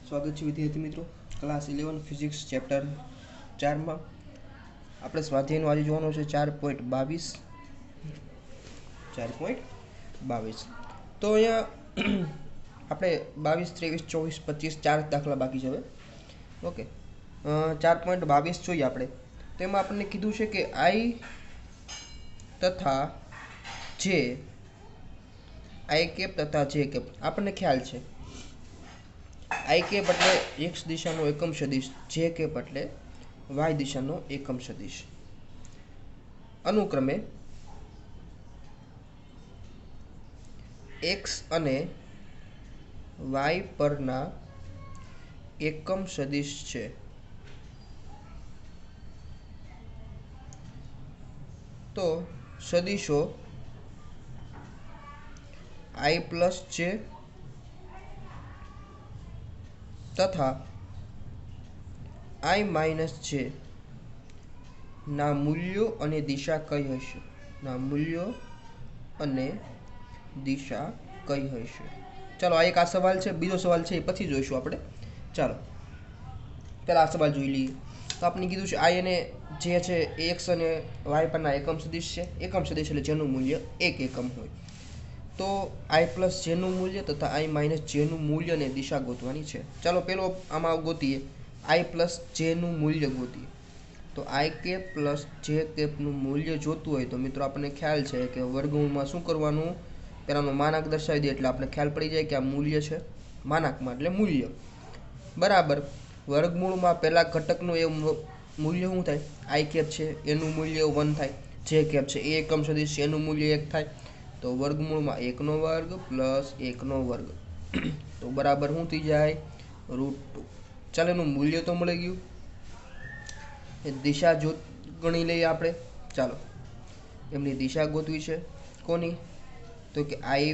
સ્વાગત છે વિદ્યાર્થી મિત્રો ક્લાસ 11 ફિઝિક્સ ચેપ્ટર 4 માં આપણે સ્વાધ્યાયનો આજે જોવાનો છે 4.22 તો અહીંયા આપણે 22 23 24 25 ચાર દાખલા બાકી છે હવે ઓકે 4.22 જોઈએ આપણે તેમાં આપણને કીધું છે કે I તથા J I કેપ તથા J કેપ આપણને ખ્યાલ છે I કેપ એટલે x દિશાનો એકમ સદિશ, J કેપ એટલે y દિશાનો એકમ સદિશ. અનુક્રમે x અને y પરના એકમ સદિશ છે. તો સદિશો I પ્લસ J તથા I માઇનસ J ના મૂલ્યો અને દિશા કઈ હશે? ચાલો આ એક આ સવાલ છે, બીજો સવાલ છે એ પછી જોઈશું આપણે. ચાલો પહેલા આ સવાલ જોઈ લઈએ. તો આપણે કીધું છે I અને J છે એ x અને y પરના એકમ સદિશ છે. એકમ સદિશ એટલે જેનું મૂલ્ય એક એકમ હોય. તો I પ્લસ J નું મૂલ્ય તથા I માઇનસ J નું મૂલ્ય અને દિશા ગોતવાની છે. ચાલો પેલો આમાં ગોતીએ, I પ્લસ J નું મૂલ્ય ગોતીએ. તો I કેપ પ્લસ J કેપનું મૂલ્ય જોતું હોય તો મિત્રો આપણને ખ્યાલ છે કે વર્ગમૂળમાં શું કરવાનું, પહેલાંનો માનાંક દર્શાવી દે એટલે આપણે ખ્યાલ પડી જાય કે આ મૂલ્ય છે, માનાંકમાં એટલે મૂલ્ય બરાબર વર્ગમૂળમાં પહેલા ઘટકનું એ મૂલ્ય શું થાય? I કેપ છે એનું મૂલ્ય 1 થાય, J કેપ છે એ એકમ સદિશ છે એનું મૂલ્ય 1 થાય. તો વર્ગમૂળમાં 1 નો વર્ગ પ્લસ 1 નો વર્ગ તો બરાબર શું થઈ જાય? √2. ચાલો એનું મૂલ્ય તો મળી ગયું. એ દિશા ગણી લઈએ આપણે. ચાલો એમની દિશા ગોતવી છે. કોની? તો કે I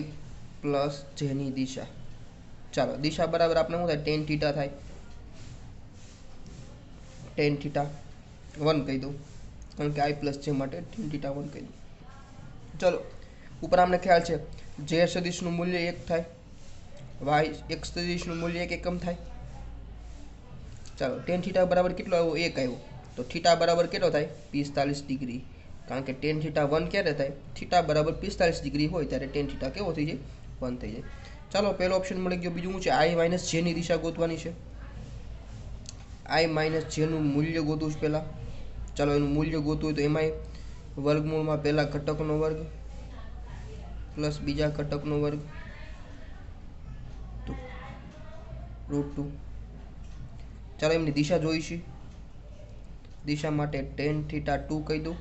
પ્લસ J ની દિશા. ચાલો દિશા બરાબર આપણે શું થાય? tan થીટા થાય. tan થીટા 1 કહી દઉં કારણ કે I પ્લસ J માટે tan થીટા 1 કહી દઉં. ચલો ઉપર આપણે ખ્યાલ છે J સદિશનું મૂલ્ય 1 થાય, y x સદિશનું મૂલ્ય 1 એકમ થાય. ચાલો tan થીટા બરાબર કેટલો આવ્યો? 1 આવ્યો. તો થીટા બરાબર કેટલો થાય? 45 ડિગ્રી. કારણ કે tan થીટા 1 ક્યારે થાય? થીટા બરાબર 45 ડિગ્રી હોય ત્યારે tan થીટા કેવો થઈ જાય? 1 થઈ જાય. ચાલો પહેલો ઓપ્શન મળી ગયો. બીજું શું છે? I માઇનસ J ની દિશા ગોતવાની છે. I માઇનસ J નું મૂલ્ય ગોતવું છે પહેલાં. ચાલો એનું મૂલ્ય ગોતવું હોય તો એમાંય વર્ગમૂળમાં પહેલા ઘટકનો વર્ગ પ્લસ બીજા ઘટકનો વર્ગ તો √2. ચાલો એમની દિશા જોઈશી. દિશા માટે tan થીટા 2 કહી દઉં.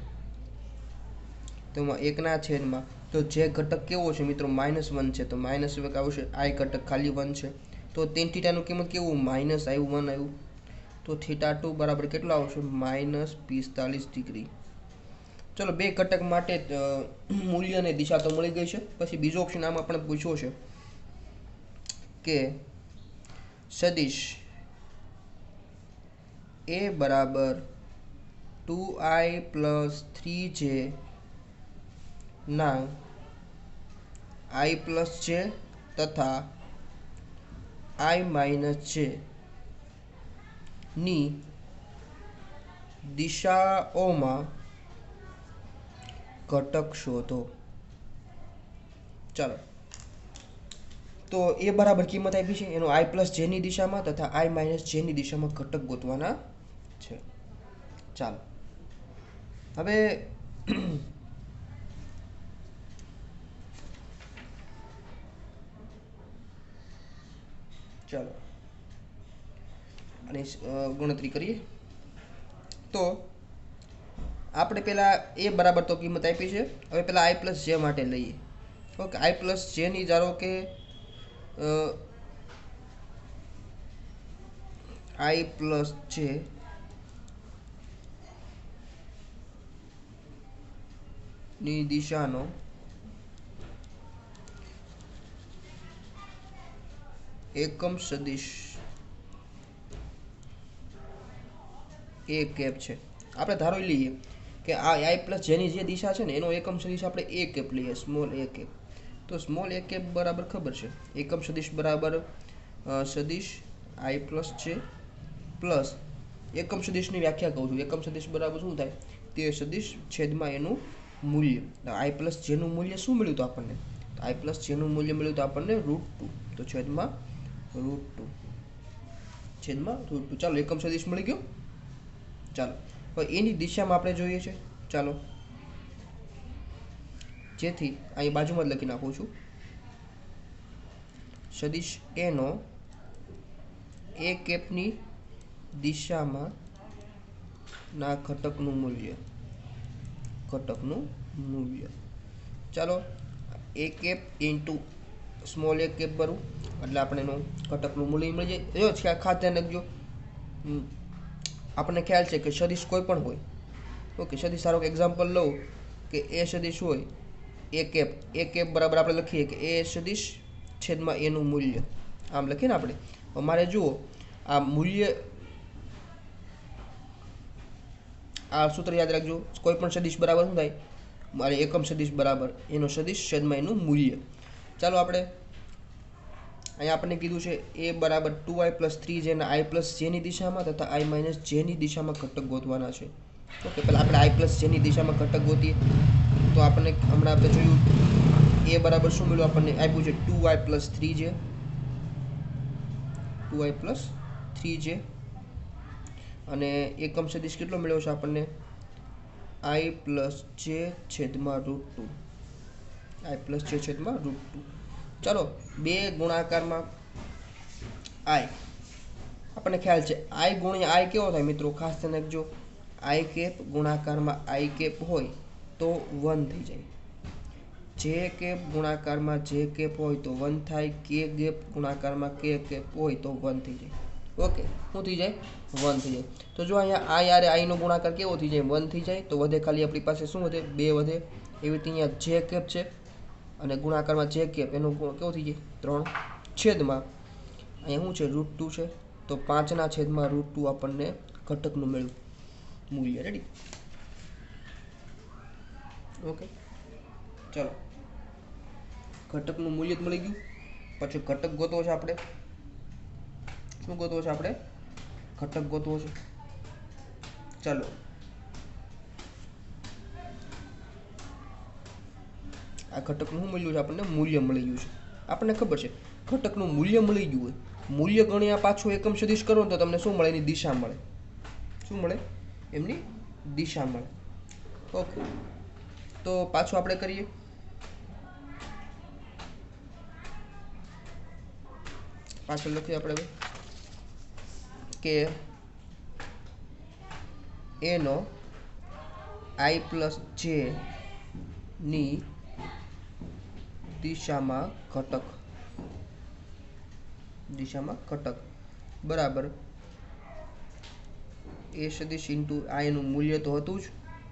તો એમાં 1 છેદમાં તો જે ઘટક કેવો છે મિત્રો? -1 છે તો માઇનસ આવશે. I ઘટક ખાલી 1 છે તો tan થીટાનું કિંમત કેવું? માઇનસ આવ્યું, 1 આવ્યું. તો થીટા 2 બરાબર કેટલો આવશે? -45 ડિગ્રી. ચલો બે ઘટક માટે મૂલ્ય અને દિશા તો મળી ગઈ છે. પછી બીજો ઓપ્શન આમાં આપણે પૂછ્યો છે કે સદિશ A બરાબર 2I પ્લસ 3J ના I પ્લસ J તથા I માઇનસ J ની દિશાઓમાં ઘટક શોધો. ચાલો તો એ બરાબર કિંમત આપી છે એનો I પ્લસ J ની દિશામાં તથા I માઇનસ J ની દિશામાં ઘટક ગોતવાના છે. ચાલો હવે ચાલો આની ગણતરી કરીએ. તો આપણે પહેલા એ બરાબર તો કિંમત આપી છે. હવે પહેલા I પ્લસ J માટે લઈએ. ઓકે I પ્લસ J ની ધારો કે I પ્લસ J ની દિશાનો એકમ સદિશ A કેપ છે. આપણે ધારી લઈએ કે આ I પ્લસ J ની જે દિશા છે ને એનો એકમ સદિશ આપણે A કેપ લઈએ, સ્મોલ a કેપ. તો સ્મોલ a કેપ બરાબર ખબર છે એકમ સદિશ બરાબર સદિશ આઈ પ્લસ જે પ્લસ એકમ સદિશની વ્યાખ્યા કહું છું. એકમ સદિશ બરાબર શું થાય? તે સદિશ છેદમાં એનું મૂલ્ય. આઈ પ્લસ જેનું મૂલ્ય શું મળ્યું હતું આપણને? આઈ પ્લસ જેનું મૂલ્ય મળ્યું હતું આપણને √2. તો છેદમાં √2 છેદમાં √2. ચાલો એકમ સદિશ મળી ગયો. ચાલો હવે એની દિશામાં આપણે જોઈએ છે. ચાલો જેથી અહીં બાજુમાં જ લખી નાખું છું. સદિશ એનો એ કેપની દિશામાં ના ઘટકનું મૂલ્ય. ચાલો એ કેપ ઇન્ટુ સ્મોલ એ કેપ ભરું એટલે આપણે એનું ઘટકનું મૂલ્ય મળી જાય. જો ખાસ ધ્યાન રાખજો, આપણને ખ્યાલ છે કે સદિશ કોઈ પણ હોય. ઓકે, સદિશ સારો એક્ઝામ્પલ લઉં કે એ સદિશ હોય એ કેપ બરાબર આપણે લખીએ કે એ સદિશ છેદમાં એનું મૂલ્ય. આમ લખીએ ને આપણે. અમારે જુઓ આ મૂલ્ય, આ સૂત્ર યાદ રાખજો. કોઈ પણ સદિશ બરાબર શું થાય? મારે એકમ સદિશ બરાબર એનો સદિશ છેદમાં એનું મૂલ્ય. ચાલો આપણે અહીંયા આપણને કીધું છે એ બરાબર 2i + 3j ના i + j ની દિશામાં તથા i - j ની દિશામાં ઘટક ગોતવાના છે. ઓકે, પહેલાં આપણે i + j ની દિશામાં ઘટક ગોતીએ. તો આપણને હમણાં આપણે જોયું એ બરાબર શું મળ્યું? આપણને આપ્યું છે 2i + 3j. 2i + 3j અને એકમ સદિશ કેટલો મળ્યો છે આપણને? i + j છેદમાં √2. i + j છેદમાં √2. ચાલો બે ગુણાકારમાં i, આપણને ખ્યાલ છે i ગુણ્યા i કેવો થાય મિત્રો? ખાસ ધ્યાન રાખજો, i કેપ ગુણાકારમાં i કેપ હોય તો 1 થઈ જાય. જે કેપ ગુણાકારમાં જે કેપ હોય તો 1 થાય. કે કેપ ગુણાકારમાં કે કેપ હોય તો 1 થઈ જાય. ઓકે, શું થઈ જાય? 1 થઈ જાય. તો જો અહીંયા i આરે i નો ગુણાકાર કેવો થઈ જાય? 1 થઈ જાય. તો વધે ખાલી આપણી પાસે શું વધે? 2 વધે. એવી રીતે અહીંયા જે કેપ છે અને ગુણાકારમાં જે કેપ એનો ગુણ કેવો થઈ જાય? 3 છેદમાં અહીંયા શું છે? √2 છે. તો 5 છેદમાં √2 આપણને ઘટકનું મળ્યું મૂલ્ય. રેડી? ઓકે, ચાલો ઘટકનું મૂલ્ય જ મળી ગયું. પછી ઘટક ગોતવો છે આપણે. શું ગોતવો છે આપણે? ઘટક ગોતવો છે. ચાલો આ ઘટકનું શું મળ્યું છે આપણને? મૂલ્ય મળી ગયું છે. આપણને ખબર છે ઘટકનું મૂલ્ય મળી ગયું હોય, મૂલ્ય ગણ્યા પાછું એકમ સદિશ કરો તો તમને શું મળે? એની દિશા મળે. શું મળે? એમની દિશા મળે. ઓકે, તો પાછું આપણે કરીએ. પાછળ લખીએ આપણે હવે કે એનો i + j ની દિશામાં ઘટક બરાબર એ સદિશ ઇન્ટુ i નું મૂલ્ય તો હતું જ,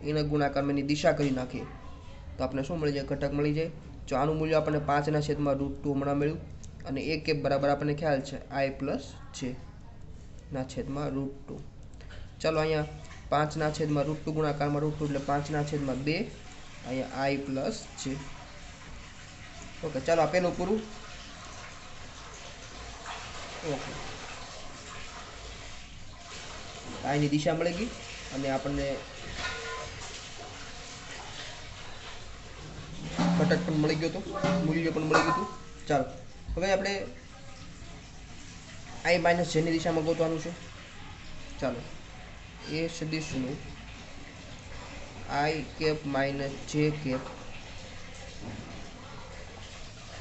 એના ગુણાકારમાં એની દિશા કરી નાખીએ તો આપણે શું મળી જાય? ઘટક મળી જાય. જો આનું મૂલ્ય આપણને 5 છેદમાં √2 હમણાં મળ્યું અને એ કેપ બરાબર આપણને ખ્યાલ છે i + j ના છેદમાં √2. ચાલો અહીંયા 5 છેદમાં √2 ગુણાકારમાં √2 એટલે 5 છેદમાં 2. અહીંયા i + j. ઓકે, ચાલો આપેલું પૂરું. ઓકે, i ની દિશા મળી ગઈ અને આપણને ઘટક પણ મળી ગયો હતો, મૂલ્ય પણ મળી ગયું હતું. ચાલો હવે આપણે i - j ની દિશામાં ગોતવાનું છે. ચાલો એ સદિશનું i કેપ - j કેપ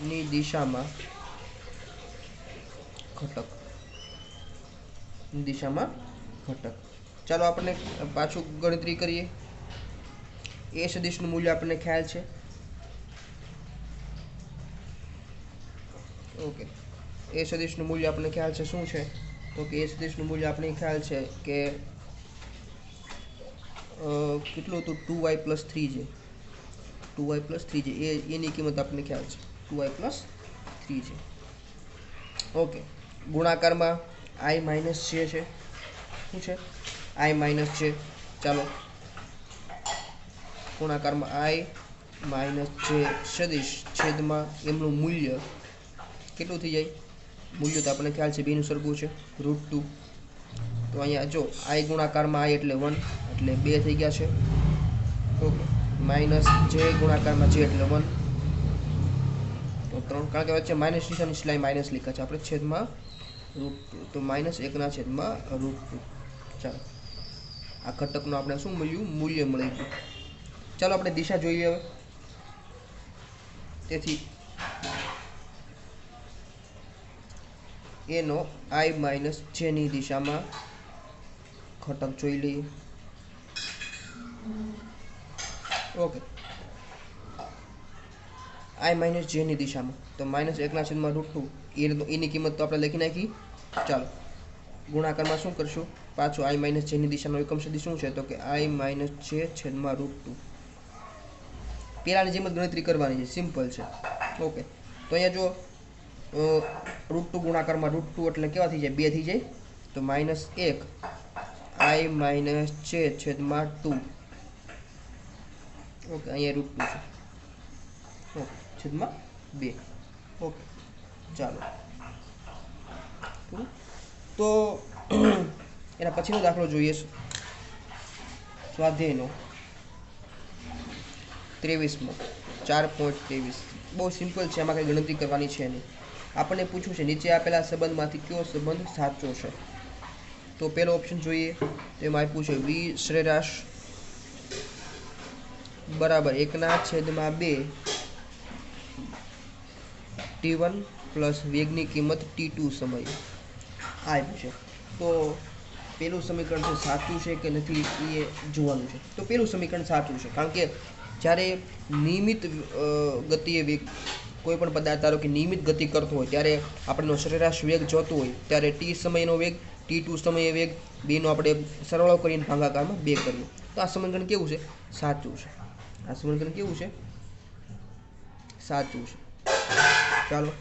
ની દિશામાં ઘટક. ચાલો આપણે પાછું ગણતરી કરીએ. એ સદિશનું મૂલ્ય આપણને ખ્યાલ છે. ઓકે, એ સદિશનું મૂલ્ય આપણને ખ્યાલ છે. શું છે? તો કે એ સદિશનું મૂલ્ય આપણને ખ્યાલ છે કે કેટલું હતું? 2i + 3j. 2i + 3j એની કિંમત આપણને ખ્યાલ છે. 2i + 3j. ઓકે, ગુણાકારમાં i - j છે. શું છે? i - j. ચાલો ગુણાકારમાં i - j સદિશ છેદમાં એમનું મૂલ્ય કેટલું થઈ જાય? મૂલ્ય તો આપણને ખ્યાલ છે બેનું સરખું છે √2. તો અહીંયા જો આઈ ગુણાકારમાં આઈ એટલે 1 એટલે 2 થઈ ગયા છે. ઓકે માઇનસ જે ગુણાકારમાં જે એટલે 1 તો 3, કારણ કે વચ્ચે માઇનસ નિશાની સિલાઈ માઇનસ લખ્યા છે આપણે છેદમાં √2 તો -1/√2. ચાલો આ ઘટકનું આપણે શું મળ્યું મૂલ્ય મળી ગયું. ચાલો આપણે દિશા જોઈએ હવે. તેથી એનો i - j ની દિશામાં ઘટક જોઈ લઈએ. ઓકે i - j ની દિશામાં તો -1/√2 એની કિંમત તો આપણે લખી નાખી. ચાલો ગુણાકારમાં શું કરશું પાછું i - j ની દિશાનો એકમ સદિશ શું છે તો કે i - j /√2. પેલાની જેમ જ ગણતરી કરવાની છે, સિમ્પલ છે. ઓકે તો અહીંયા જો √2 ગુણાકારમાં √2 એટલે કેવા થઈ જાય 2 થઈ જાય તો -1 i - j /2. ઓકે અહીંયા √2 છે. ઓકે છેદમાં 2. ઓકે ચાલો તો એના પછીનો દાખલો જોઈએ સ્વાધ્યાયનો 23મો 4.23. બહુ સિમ્પલ છે, આમાં કંઈ ગણતરી કરવાની છે નહીં. આપણને પૂછ્યું છે નીચે આપેલા સંબંધમાંથી કયો સંબંધ સાચો છે. તો પહેલો ઓપ્શન જોઈએ તો એમાં આપ્યું છે v સરેરાશ બરાબર 1/2 t1 પ્લસ વેગની કિંમત t2 સમયે આપ્યું છે. તો પહેલું સમીકરણ છે સાચું છે કે નથી એ જોવાનું છે. તો પહેલું સમીકરણ સાચું છે, કારણ કે જ્યારે નિયમિત ગતિએ વેગ કોઈ પણ પદાર્થ ધારો કે નિયમિત ગતિ કરતો હોય ત્યારે આપણને સરેરાશ વેગ જોતો હોય ત્યારે t સમયનો વેગ t2 સમયે વેગ બેનો આપણે સરવાળો કરીને ભાગાકારમાં 2 કરીએ. તો આ સમીકરણ કેવું છે સાચું છે. આ સમીકરણ કેવું છે સાચું છે. ચાલો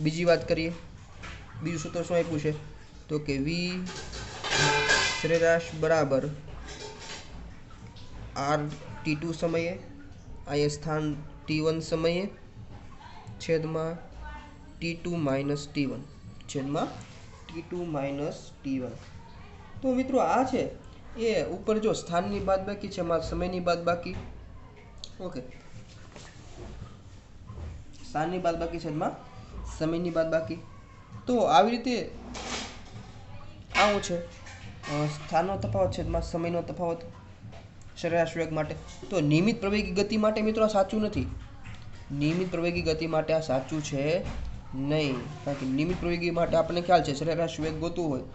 બીજી વાત કરીએ. બીજું સૂત્ર શું આપ્યું છે તો કે v સરેરાશ બરાબર r t2 સમયે અહીંયા સ્થાન t1 સમયે છેદમાં t2 - t1 છેદમાં t2 - t1. તો મિત્રો આ છે એ ઉપર જો સ્થાનની બાદબાકી છે, એમાં સમયની બાદબાકી. ઓકે સ્થાનની બાદબાકી છે એમાં સમયની બાદબાકી. તો આવી રીતે આવું છે સ્થાનનો તફાવત છે એમાં સમયનો તફાવત સરેરાશ વેગ માટે. તો નિયમિત પ્રવેગી ગતિ માટે મિત્રો આ સાચું નથી. નિયમિત પ્રવેગી ગતિ માટે આ સાચું છે નહીં, કારણ કે નિયમિત પ્રવેગી માટે આપણને ખ્યાલ છે સરેરાશ વેગ ગોતવું હોય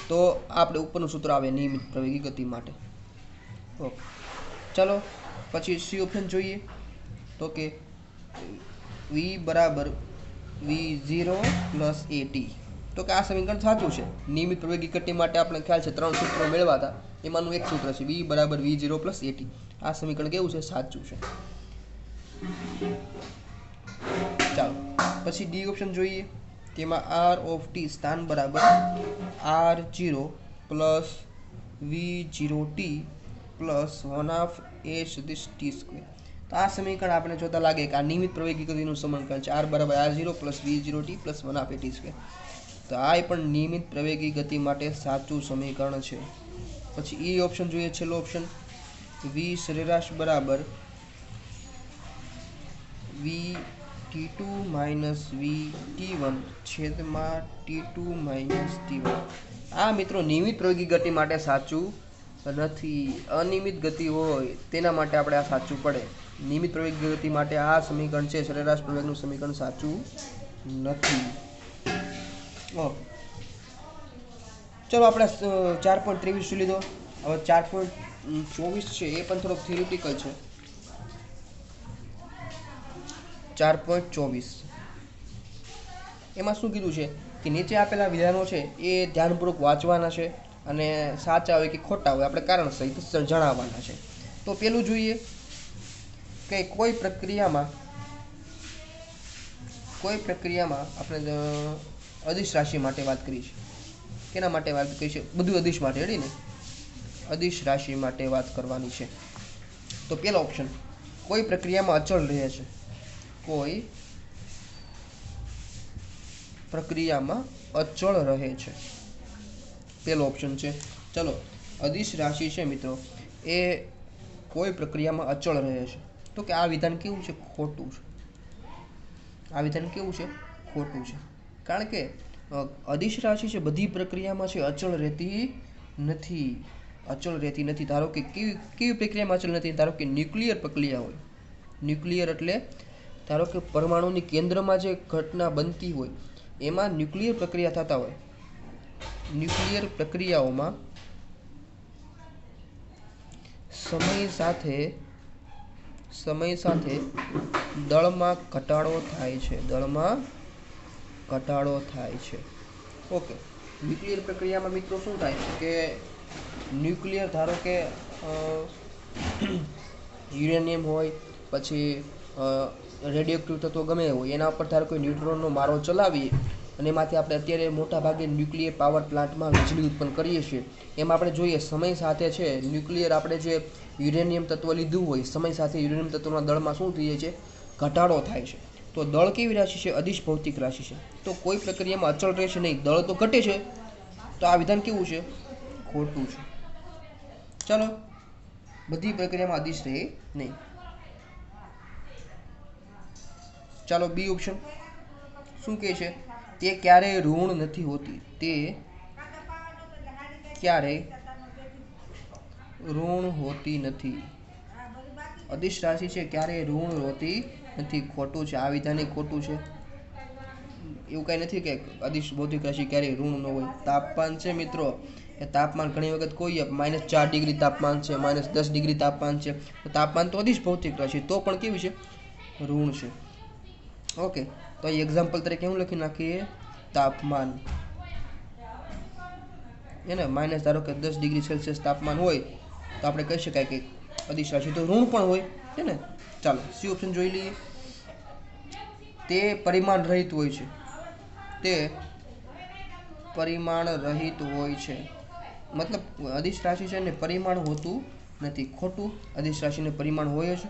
તો આપણે ઉપરનું સૂત્ર આવે નિયમિત પ્રવેગી ગતિ માટે. ઓકે ચાલો પછી સી ઓપ્શન જોઈએ તો કે v બરાબર v0 + at. તો કે આ સમીકરણ સાચું છે. નિયમિત પ્રવેગી ગતિ માટે આપણે ખ્યાલ છે 3 સૂત્રો મેળવ્યા હતા, એમાંનું એક સૂત્ર છે v બરાબર v0 + at. આ સમીકરણ કેવું છે સાચું છે. ચાલો પછી ડી ઓપ્શન જોઈએ. તેમાં r ઓફ t સ્થાન બરાબર r0 + v0t + 1/a t². તો આ સમીકરણ આપણે જોતા લાગે કે આ નિયમિત પ્રવેગી ગતિનું સમીકરણ છે. r બરાબર r0 + v0t + 1/a t². તો આ પણ નિયમિત પ્રવેગી ગતિ માટે સાચું સમીકરણ છે. પછી ઈ ઓપ્શન જોઈએ, છેલ્લો ઓપ્શન v સરેરાશ બરાબર v t2 - v t1 છેદમાં t2 - t1. આ મિત્રો નિયમિત પ્રવેગી ગતિ માટે સાચું નથી. અનિયમિત ગતિ હોય તેના માટે આપણે આ સાચું પડે. નિયમિત પ્રવેગી ગતિ માટે આ સમીકરણ છે સરેરાશ પ્રવેગનું સમીકરણ સાચું નથી. ચલો આપણે 4.23 લીધો. હવે 4.24 છે એ પણ થોડોક થિયરિટિકલ છે. 4.24 એમાં શું કીધું છે કે નીચે આપેલા વિધાનો છે એ ધ્યાનપૂર્વક વાંચવાના છે અને સાચા હોય કે ખોટા હોય આપણે કારણ સહિત જણાવવાના છે. તો પેલું જોઈએ કે કોઈ પ્રક્રિયામાં આપણે અદિશ રાશિ માટે વાત કરી છે. કેના માટે વાત કરી છે? બધું અદિશ માટે, રેડી ને? અદિશ રાશિ માટે વાત કરવાની છે. તો પેલો ઓપ્શન કોઈ પ્રક્રિયામાં અચળ રહે છે. કોઈ પ્રક્રિયામાં અચળ રહે છે? પહેલો ઓપ્શન છે. ચલો, અદિશ રાશિ છે મિત્રો એ કોઈ પ્રક્રિયામાં અચળ રહે છે. તો કે આ વિધાન કેવું છે? ખોટું છે. આ વિધાન કેવું છે? ખોટું છે. કારણ કે અદિશ રાશિ છે બધી પ્રક્રિયામાં છે અચળ રહેતી નથી. અચળ રહેતી નથી. ધારો કે કેવી પ્રક્રિયામાં અચળ નથી? ધારો કે ન્યુક્લિયર પ્રક્રિયા હોય. ન્યુક્લિયર એટલે ધારો કે પરમાણુની કેન્દ્રમાં જે ઘટના બનતી હોય એમાં ન્યુક્લિયર પ્રક્રિયા થતા હોય. ન્યુક્લિયર પ્રક્રિયાઓમાં સમય સાથે દળમાં ઘટાડો થાય છે. દળમાં ઘટાડો થાય છે. ઓકે. ન્યુક્લિયર પ્રક્રિયામાં મિત્રો શું થાય છે કે ન્યુક્લિયર ધારો કે યુરેનિયમ હોય, પછી રેડિયોએક્ટિવ તત્વો ગમે હોય, એના ઉપર ધારો કે ન્યુટ્રોનનો મારો ચલાવીએ અને એમાંથી આપણે અત્યારે મોટા ભાગે ન્યુક્લિયર પાવર પ્લાન્ટમાં વીજળી ઉત્પન્ન કરીએ છીએ. એમાં આપણે જોઈએ સમય સાથે છે ન્યુક્લિયર આપણે જે યુરેનિયમ તત્વ લીધું હોય, સમય સાથે યુરેનિયમ તત્વના દળમાં શું થઈ જાય છે? ઘટાડો થાય છે. તો દળ કેવી રાશિ છે? અદિશ ભૌતિક રાશિ છે. તો કોઈ પ્રક્રિયામાં અચળ રહેશે નહીં, દળ તો ઘટે છે. તો આ વિધાન કેવું છે? ખોટું છે. ચલો, બધી પ્રક્રિયામાં અદિશ રહે નહીં. ચાલો, બી ઓપ્શન શું કહે છે? તે ક્યારેય ઋણ નથી હોતી. તે ક્યારેય ઋણ હોતી નથી. અદિશ રાશિ છે ક્યારેય ઋણ હોતી નથી. ખોટું છે. આ વિધાન ખોટું છે. એવું કઈ નથી કે અદિશ ભૌતિક રાશિ ક્યારેય ઋણ ન હોય. તાપમાન છે મિત્રો, એ તાપમાન ઘણી વખત કોઈ -4 ડિગ્રી તાપમાન છે, -10 ડિગ્રી તાપમાન છે. તાપમાન તો અદિશ ભૌતિક રાશિ તો પણ કેવી છે? ઋણ છે. ઓકે. તો અહીં એક્ઝામ્પલ તરીકે હું લખી નાખીએ તાપમાન એને માઇનસ ધારો કે 10 ડિગ્રી સેલ્સિયસ તાપમાન હોય તો આપણે કહી શકાય કે અદિશ રાશિ તો ઋણ પણ હોય છે ને. ચાલો, સી ઓપ્શન જોઈ લઈએ. તે પરિમાણ રહિત હોય છે. તે પરિમાણ રહિત હોય છે. મતલબ અદિશ રાશિ છે ને પરિમાણ હોતું નથી. ખોટું. અદિશ રાશિને પરિમાણ હોય છે.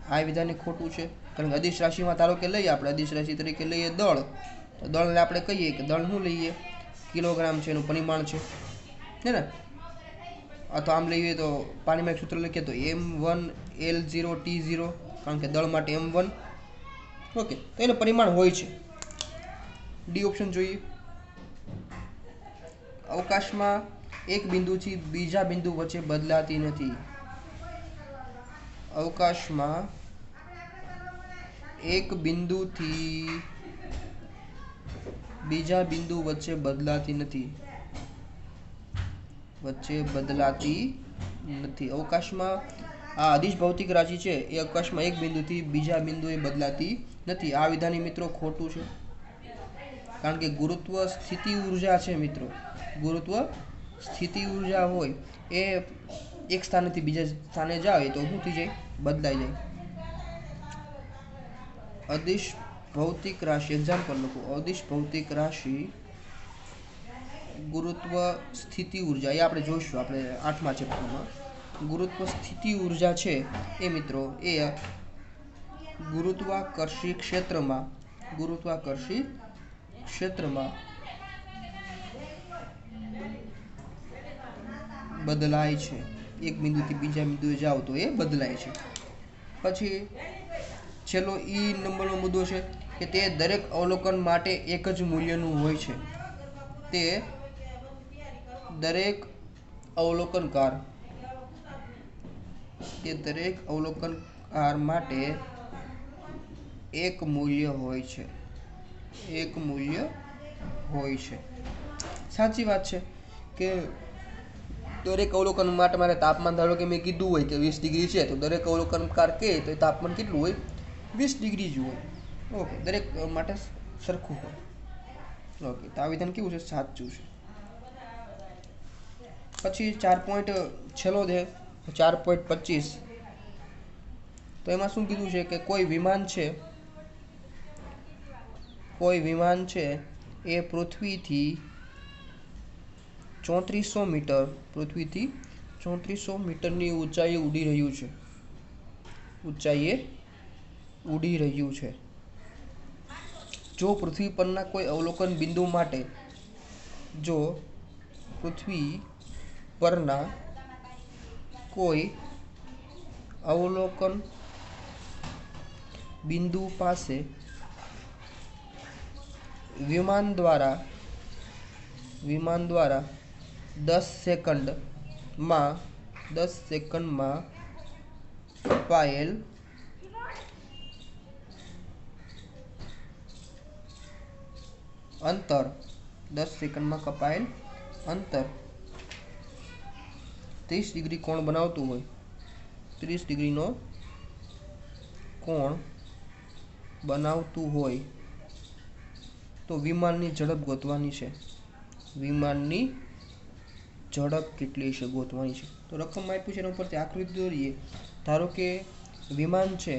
આ વિધાન ખોટું છે. કારણ કે અદિશ રાશિમાં ધારો કે લઈએ આપણે અદિશ રાશિ તરીકે લઈએ દળ, તો દળને આપણે કહીએ કે દળ શું લઈએ? કિલોગ્રામ છે, એનું પરિમાણ છે ને. અથવા આમ લઈએ તો પાણીમાં એક સૂત્ર લખીએ તો M1L0T0, કારણ કે દળ માટે M1. ઓકે. તો એનું પરિમાણ હોય છે. ડી ઓપ્શન જોઈએ. અવકાશમાં એક બિંદુથી બીજા બિંદુ વચ્ચે બદલાતી નથી. અવકાશમાં એક બિંદુથી બીજા બિંદુ વચ્ચે બદલાતી નથી. અવકાશમાં આ અદિશ ભૌતિક રાશિ છે એ અવકાશમાં એક બિંદુથી બીજા બિંદુએ બદલાતી નથી. આ વિધાન મિત્રો ખોટું છે. કારણ કે ગુરુત્વ સ્થિતિ ઉર્જા છે મિત્રો. ગુરુત્વ સ્થિતિ ઉર્જા હોય એ એક સ્થાનેથી બીજા સ્થાને જાય તો શું થઈ જાય? બદલાઈ જાય. અદિશ ભૌતિક રાશિ એક્ઝામ્પલ લખો. અદિશ ભૌતિક રાશિ ગુરુત્વ સ્થિતિ ઉર્જા એ આપણે જોઈશું આપણે 8મા ચેપ્ટરમાં. ગુરુત્વ સ્થિતિ ઉર્જા છે એ મિત્રો એ ગુરુત્વાકર્ષી ક્ષેત્રમાં બદલાય છે. એક બિંદુથી બીજા બિંદુએ જાઓ તો એ બદલાય છે. પછી છેલ્લો ઈ નંબરનો મુદ્દો છે કે તે દરેક અવલોકન માટે એક જ મૂલ્યનું હોય છે. તે દરેક અવલોકનકાર માટે એક મૂલ્ય હોય છે. સાચી વાત છે કે દરેક અવલોકન માટે મારે તાપમાન ધારો કે મેં કીધું હોય કે 20 ડિગ્રી છે, તો દરેક અવલોકનકાર કહે તો એ તાપમાન કેટલું હોય? 20 ડિગ્રી જ હોય. ઓકે. દરેક માટે સરખું હોય. ઓકે. તો આ વિધાન કેવું છે? સાચું છે. પછી 4 પોઈન્ટ છેલ્લો છે 4.25. તો એમાં શું કીધું છે કે કોઈ વિમાન છે એ પૃથ્વીથી 3400 મીટરની ઊંચાઈએ ઉડી રહ્યું છે. જો પૃથ્વી પરના કોઈ અવલોકન બિંદુ માટે જો પૃથ્વી પરના કોઈ અવલોકન બિંદુ પાસે વિમાન દ્વારા 10 સેકન્ડમાં કપાયેલ અંતર 30 ડિગ્રી કોણ બનાવતું હોય, 30 ડિગ્રીનો કોણ બનાવતું હોય તો વિમાનની ઝડપ ગોતવાની છે. વિમાનની ઝડપ કેટલી છે ગોતવાની છે. તો રકમ આપ્યું છે એના ઉપરથી આકૃતિ દોરીએ. ધારો કે વિમાન છે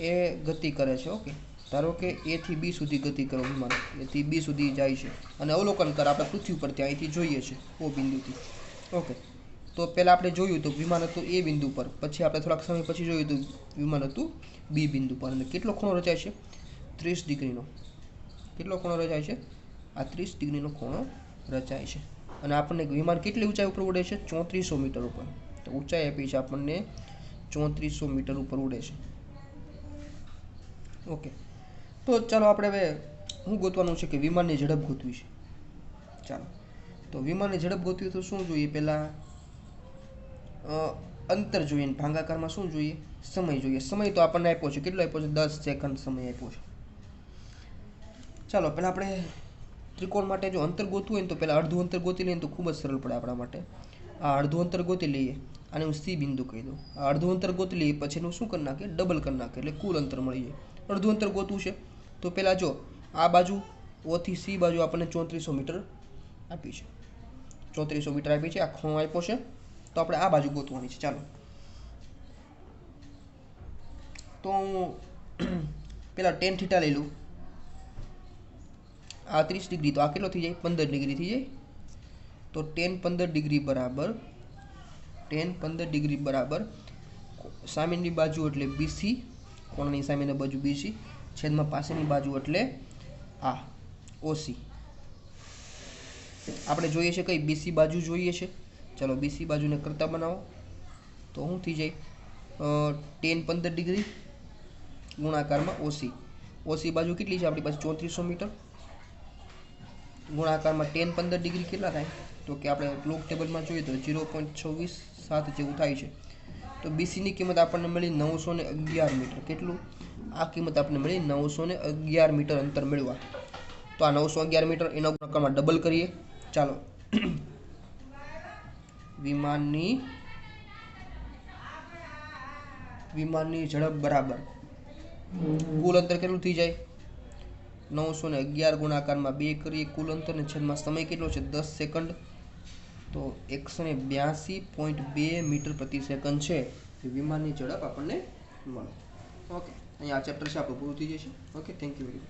એ ગતિ કરે છે. ઓકે, ધારો કે એ થી બી સુધી ગતિ કરો. વિમાન એ થી બી સુધી જાય છે અને અવલોકન કરે આપણે પૃથ્વી પર ત્યાંથી જોઈએ છે ઓ બિંદુથી. ઓકે, તો પહેલાં આપણે જોયું તો વિમાન હતું એ બિંદુ પર, પછી આપણે થોડાક સમય પછી જોયું તો વિમાન હતું બી બિંદુ પર. અને કેટલો ખૂણો રચાય છે? 30 ડિગ્રીનો. કેટલો ખૂણો રચાય છે? આ 30 ડિગ્રીનો ખૂણો રચાય છે. અને આપણને વિમાન કેટલી ઊંચાઈ ઉપર ઉડે છે? 3400 મીટર ઉપર. તો ઊંચાઈ આપી છે આપણને 3400 મીટર ઉપર ઉડે છે. ઓકે, તો ચાલો આપણે હવે શું ગોતવાનું છે કે વિમાનની ઝડપ ગોતવી છે. ચાલો, તો વિમાનની ઝડપ ગોતવી તો શું જોઈએ? પહેલાં અંતર જોઈએ, ભાગાકારમાં શું જોઈએ? સમય જોઈએ. સમય તો આપણને આપ્યો છે, કેટલો આપ્યો છે? 10 સેકન્ડ સમય આપ્યો છે. ચાલો પહેલાં આપણે ત્રિકોણ માટે જો અંતર ગોતવું હોય ને તો પહેલાં અડધું અંતર ગોતી લઈએ તો ખૂબ જ સરળ પડે આપણા માટે. આ અડધું અંતર ગોતી લઈએ, આને હું સી બિંદુ કહી દઉં. આ અડધું અંતર ગોતી લઈએ પછી એનું શું કરી નાખીએ? ડબલ કરી નાખીએ એટલે કુલ અંતર મળી જાય. અડધું અંતર ગોતવું છે તો પહેલાં જો આ બાજુ ઓ થી સી બાજુ આપણને 3400 મીટર આપી છે. 3400 મીટર આપી છે, આ ખૂણો આપ્યો છે, તો આપણે આ બાજુ ગોતવાની છે. ચાલો, તો હું પહેલાં ટેન થીટા લઈ લઉં. આ 30 ડિગ્રી, તો આ કેટલો થઈ જાય? 15 ડિગ્રી થઈ જાય. તો ટેન 15 ડિગ્રી બરાબર સામેની બાજુ એટલે બીસી, કોણની સામેની બાજુ બીસી, છેદમાં પાસેની બાજુ એટલે આ ઓસી. આપણે જોઈએ છે કઈ? બીસી બાજુ જોઈએ છે. ચાલો બીસી બાજુને કરતા બનાવો તો શું થઈ જાય? ટેન 15 ડિગ્રી ગુણાકારમાં ઓસી. ઓસી બાજુ કેટલી છે આપણી પાસે? 3400 મીટર. ગુણાકારમાં ટેન 15 ડિગ્રી કેટલા થાય? તો કે આપણે લોગ ટેબલમાં જોઈએ તો 0.247 જેવું થાય છે. તો બીસીની કિંમત આપણને મળી 911 મીટર. કેટલું? આ કિંમત આપણને મળી 911 મીટર અંતર મેળવા. તો આ 911 મીટર એના ગુણાકારમાં ડબલ કરીએ. ચાલો, વિમાનની ઝડપ બરાબર કુલ અંતર કેટલું થઈ જાય? 911 ગુણાકારમાં 2 કરીએ કુલ અંતર ને છેદમાં સમય કેટલો છે? 10 સેકન્ડ. તો 182.2 મીટર પ્રતિ સેકન્ડ છે એ વિમાનની ઝડપ આપણને મળે. ઓકે, અહીંયા આ ચેપ્ટર છે આપણું પૂરું થઈ જશે. Okay, thank you very much.